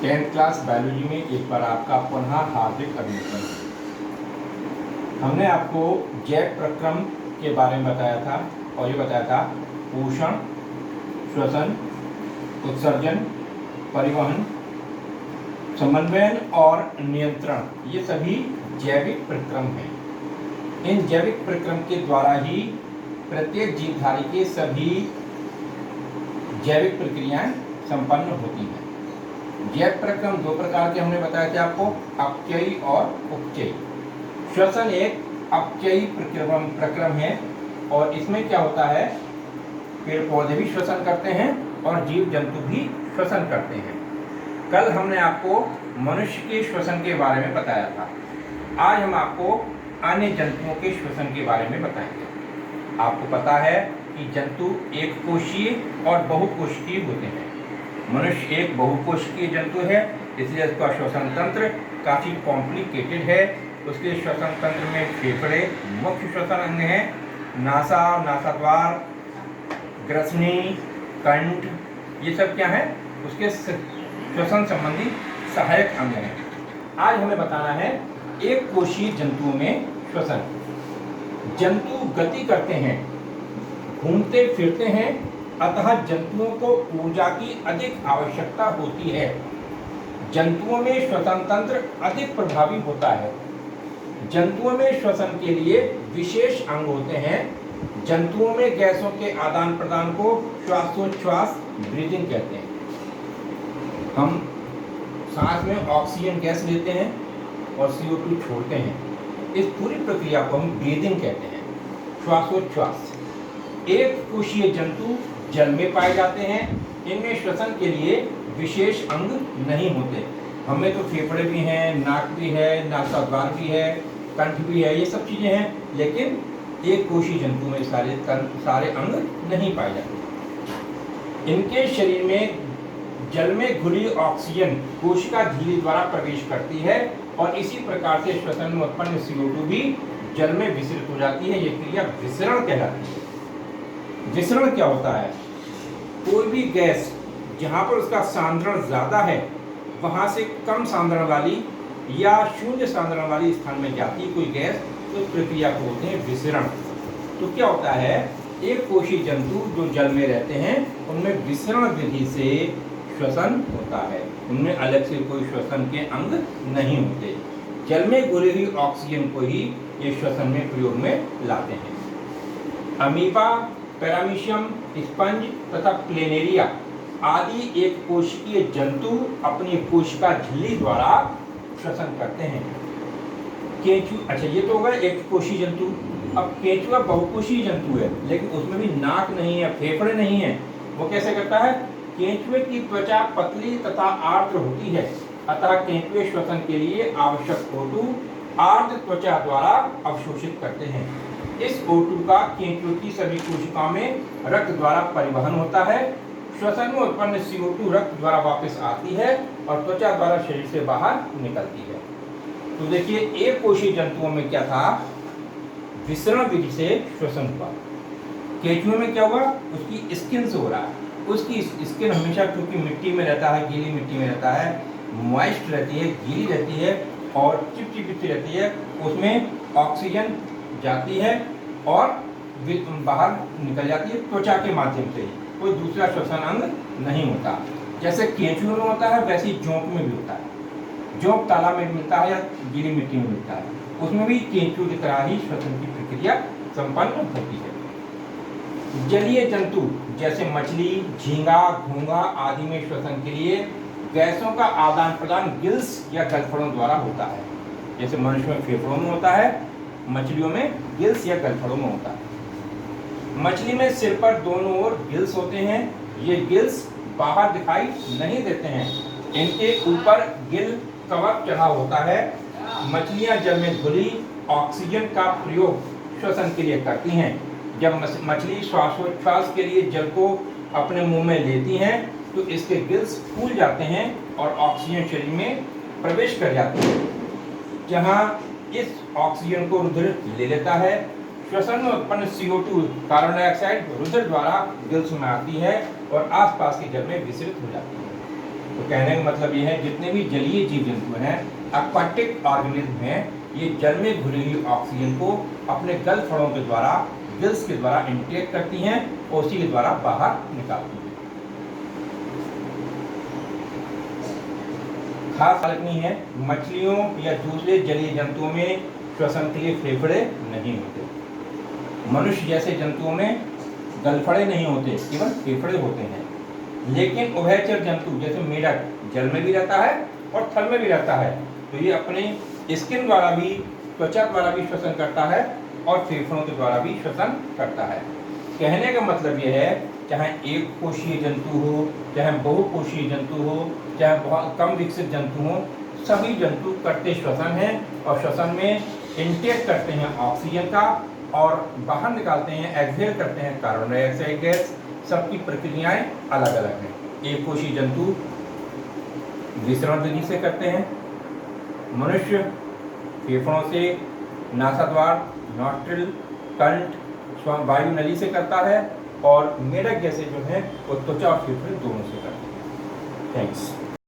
10th class biology में एक बार आपका पुनः हार्दिक अभिनंदन। हमने आपको जैव प्रक्रम के बारे में बताया था और ये बताया था पोषण, श्वसन, उत्सर्जन, परिवहन, समन्वयन और नियंत्रण, ये सभी जैविक प्रक्रम हैं। इन जैविक प्रक्रम के द्वारा ही प्रत्येक जीवधारी के सभी जैविक प्रक्रियाएं संपन्न होती हैं। जैव प्रक्रम दो प्रकार के हमने बताया थे आपको, अपचयी और उपचयी। श्वसन एक अपचयी प्रक्रम है और इसमें क्या होता है, पेड़ पौधे भी श्वसन करते हैं और जीव जंतु भी श्वसन करते हैं। कल हमने आपको मनुष्य के श्वसन के बारे में बताया था। आज हम आपको अन्य जंतुओं के श्वसन के बारे में बताएंगे। आपको पता है कि जंतु एक कोशीय और बहुकोशिकीय होते हैं। मनुष्य एक बहुकोशिकीय जंतु है, इसलिए उसका श्वसन तंत्र काफ़ी कॉम्प्लिकेटेड है। उसके श्वसन तंत्र में फेफड़े मुख्य श्वसन अंग हैं, नासा, नासाद्वार, ग्रसनी, कंठ, ये सब क्या है, उसके श्वसन संबंधी सहायक अंग हैं। आज हमें बताना है एक कोशीय जंतुओं में श्वसन। जंतु गति करते हैं, घूमते फिरते हैं, अतः जंतुओं को ऊर्जा की अधिक आवश्यकता होती है। जंतुओं में श्वसन तंत्र अधिक प्रभावी होता है। जंतुओं में श्वसन के लिए विशेष अंग होते हैं। जंतुओं में गैसों के आदान प्रदान को श्वासोच्छ्वास ब्रीदिंग कहते हैं। हम सांस में ऑक्सीजन गैस लेते हैं और CO2 छोड़ते हैं। इस पूरी प्रक्रिया को हम ब्रीदिंग कहते हैं, श्वासोच्छ्वास। एक कोशीय जंतु जल में पाए जाते हैं। इनमें श्वसन के लिए विशेष अंग नहीं होते। हमें तो फेफड़े भी हैं, नाक भी है, नासाद्वार भी है, कंठ भी है, ये सब चीजें हैं, लेकिन एक कोशीय जंतु में सारे अंग नहीं पाए जाते। इनके शरीर में जल में घुली ऑक्सीजन कोशिका झिल्ली द्वारा प्रवेश करती है और इसी प्रकार से श्वसन में उत्पन्न CO2 भी जल में विसरित हो जाती है। यह क्रिया विसरण कहलाती है। विसरण क्या होता है, कोई भी गैस जहां पर उसका सांद्रण ज्यादा है वहां से कम सांद्रण वाली या शून्य सांद्रण वाली स्थान में जाती कोई गैस, तो उस प्रक्रिया को बोलते हैं विसरण। तो क्या होता है, एक कोशीय जंतु जो जल में रहते हैं उनमें विसरण विधि से श्वसन होता है। उनमें अलग से कोई श्वसन के अंग नहीं होते। जल में घुली हुई ऑक्सीजन को ही ये श्वसन में प्रयोग में लाते हैं। अमीबा, पैरामीशियम, स्पंज तथा प्लेनेरिया आदि एक कोशिकीय जंतु अपनी कोशिका झिल्ली द्वारा श्वसन करते हैं। केंचुआ, अच्छा ये तो होगा एक कोशीय जंतु। अब केंचुआ बहुकोशीय जंतु है, लेकिन उसमें भी नाक नहीं है, फेफड़े नहीं है। वो कैसे करता है, केंचुए की त्वचा पतली तथा आर्द्र होती है, अतः केंचुए श्वसन के लिए आवश्यक O2 आर्द्र त्वचा द्वारा अवशोषित करते हैं। इस O2 का केंचुए की सभी कोशिकाओं में रक्त द्वारा परिवहन होता है। श्वसन में उत्पन्न CO2 रक्त द्वारा वापस आती है और त्वचा द्वारा शरीर से बाहर निकलती है। तो देखिए एक कोशीय जंतुओं में क्या था, विसरण विधि से श्वसन हुआ। केंचुए में क्या हुआ, उसकी स्किन से हो रहा है। उसकी स्किन हमेशा क्योंकि मिट्टी में रहता है, गीली मिट्टी में रहता है, मॉइस्ट रहती है, गीली रहती है और चिपचिपी रहती है, उसमें ऑक्सीजन जाती है और बाहर निकल जाती है त्वचा के माध्यम से ही। कोई दूसरा श्वसन अंग नहीं होता। जैसे केंचुए में होता है वैसे ही जोंक में भी होता है। जोंक तालाब में मिलता है या गीली मिट्टी में मिलता है, उसमें भी केंचुए की तरह ही श्वसन की प्रक्रिया संपन्न होती है। जलीय जंतु जैसे मछली, झींगा, घोंघा आदि में श्वसन के लिए गैसों का आदान प्रदान गिल्स या गलफड़ों द्वारा होता है। जैसे मनुष्य में फेफड़ों में होता है, मछलियों में गिल्स या गलफड़ों में होता है। मछली में सिर पर दोनों ओर गिल्स होते हैं। ये गिल्स बाहर दिखाई नहीं देते हैं, इनके ऊपर गिल कवच चढ़ा होता है। मछलियां जल में घुली ऑक्सीजन का प्रयोग श्वसन के लिए करती हैं। जब मछली श्वासोच्छ्वास के लिए जल को अपने मुंह में लेती हैं तो इसके गिल्स फूल जाते हैं और ऑक्सीजन शरीर में प्रवेश कर जाती है, जहां इस ऑक्सीजन को रुधिर ले लेता है। श्वसन में उत्पन्न CO2 कार्बन डाइऑक्साइड रुधिर द्वारा गिल्स में आती है और आसपास के जल में विसरित हो जाती है। तो कहने का मतलब ये है जितने भी जलीय जीव जंतु हैं, एक्वाटिक ऑर्गेनिज्म हैं, ये जल में घुली हुई ऑक्सीजन को अपने गलफड़ों के द्वारा, गिल्स के द्वारा इंटेक करती हैं और उसी के द्वारा बाहर निकालती हैं। खास बात नहीं है, मछलियों या दूसरे जलीय जंतुओं में श्वसन के लिए फेफड़े नहीं होते। मनुष्य जैसे जंतुओं में गलफड़े नहीं होते, केवल फेफड़े होते हैं। लेकिन उभयचर जंतु जैसे मेढक जल में भी रहता है और थल में भी रहता है, तो ये अपने स्किन द्वारा भी, त्वचा द्वारा भी श्वसन करता है और फेफड़ों के द्वारा भी श्वसन करता है। कहने का मतलब यह है, चाहे एक कोशीय जंतु हो, चाहे बहुकोशीय जंतु हो, चाहे बहुत कम विकसित जंतु हो, सभी जंतु करते श्वसन हैं और श्वसन में इंटेक करते हैं ऑक्सीजन का और बाहर निकालते हैं, एक्सहेल करते हैं कार्बन डाइऑक्साइड गैस। सबकी प्रक्रियाएं अलग अलग हैं। एक कोशीय जंतु विसरण विधि से करते हैं, मनुष्य फेफड़ों से, नासाद्वार, नॉस्ट्रिल, कंठ, वायु नली से करता है और मेढक जैसे जो है वो त्वचा और फेफड़े दोनों से करते हैं। थैंक्स।